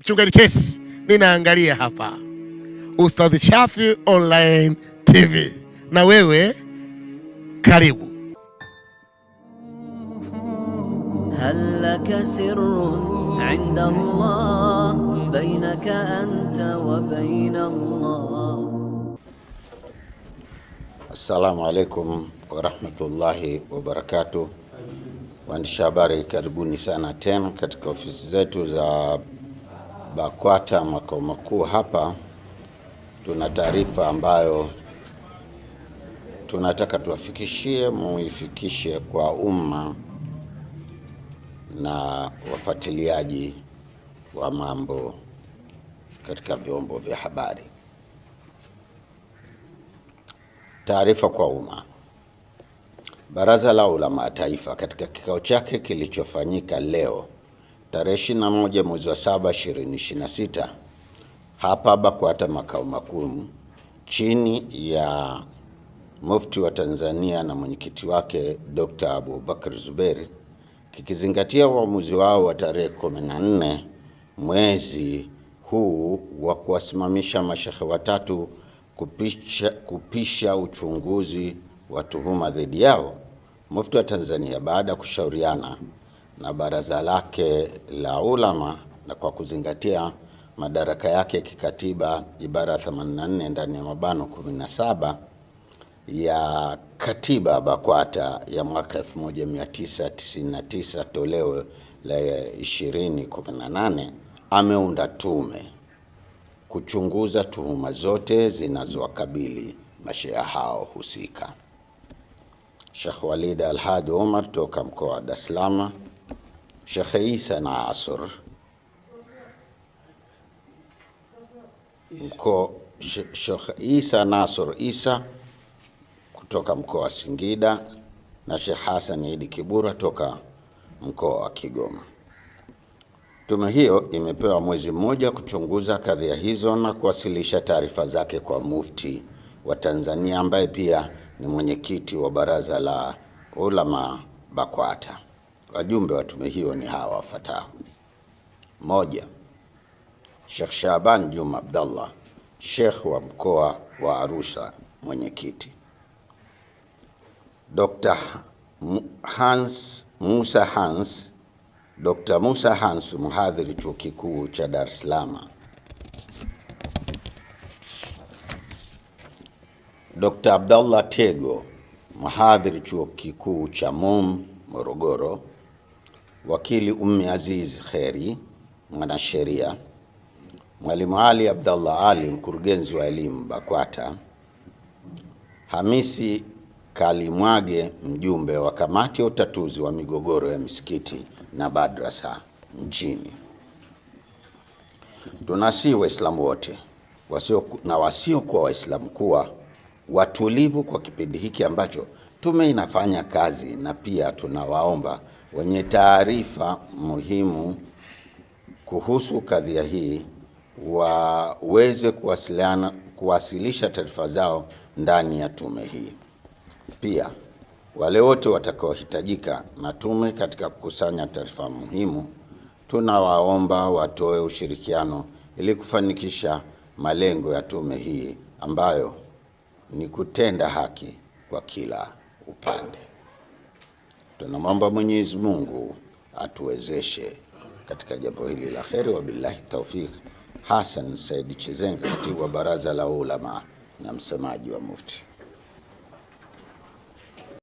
Mchungaji Kesi, ninaangalia hapa Ustadh Shafi Online TV, na wewe karibu. هل لك سر عند الله بينك أنت وبين الله. Assalamu alaikum wa rahmatullahi wa barakatuh. Waandishi habari, karibuni sana tena katika ofisi zetu za BAKWATA makao makuu. Hapa tuna taarifa ambayo tunataka tuwafikishie, muifikishe kwa umma na wafuatiliaji wa mambo katika vyombo vya habari. Taarifa kwa umma. Baraza la Ulama Taifa katika kikao chake kilichofanyika leo tarehe 21 mwezi wa 7 2026 hapa BAKWATA makao makuu chini ya Mufti wa Tanzania na mwenyekiti wake Dr. Abubakar Zuberi, kikizingatia uamuzi wao wa tarehe 14 mwezi huu wa kuwasimamisha mashehe watatu kupisha uchunguzi wa tuhuma dhidi yao, Mufti wa Tanzania baada ya kushauriana na baraza lake la ulama na kwa kuzingatia madaraka yake kikatiba ibara 84 ndani ya mabano 17 ya katiba BAKWATA ya mwaka 1999 toleo la 2018, ameunda tume kuchunguza tuhuma zote zinazowakabili mashehe hao husika. Sheikh Walid Al-Hadi Omar toka mkoa wa Dar es Salaam, Sheikh Isa Nasr Sheikh Isa Nasr Isa kutoka mkoa wa Singida na Sheikh Hassan Idi Kibura toka mkoa wa Kigoma. Tume hiyo imepewa mwezi mmoja kuchunguza kadhia hizo na kuwasilisha taarifa zake kwa Mufti wa Tanzania ambaye pia ni mwenyekiti wa baraza la ulama BAKWATA. Wajumbe wa tume hiyo ni hawa wafuatao: 1. Sheikh Shaban Juma Abdallah, Sheikh wa mkoa wa Arusha, mwenyekiti. Dr. Musa Hans, mhadhiri chuo kikuu cha Dar es Salaam. Dr. Abdallah Tego, mhadhiri chuo kikuu cha Morogoro. Wakili Ummi Aziz Kheri, mwanasheria. Mwalimu Ali Abdallah Ali, mkurugenzi wa elimu BAKWATA. Hamisi Kalimwage, mjumbe wa kamati ya utatuzi wa migogoro ya misikiti na madrasa nchini. Tunasihi Waislamu wote wasiokuwa Waislamu kuwa watulivu kwa kipindi hiki ambacho tume inafanya kazi, na pia tunawaomba wenye taarifa muhimu kuhusu kadhia hii waweze kuwasilisha taarifa zao ndani ya tume hii. Pia wale wote watakaohitajika na tume katika kukusanya taarifa muhimu, tunawaomba watoe ushirikiano ili kufanikisha malengo ya tume hii ambayo ni kutenda haki kwa kila upande. Tunamwomba Mwenyezi Mungu atuwezeshe katika jambo hili la kheri. Wabillahi tawfik. Hassan Said Chizenga, katibu wa baraza la ulama na msemaji wa Mufti.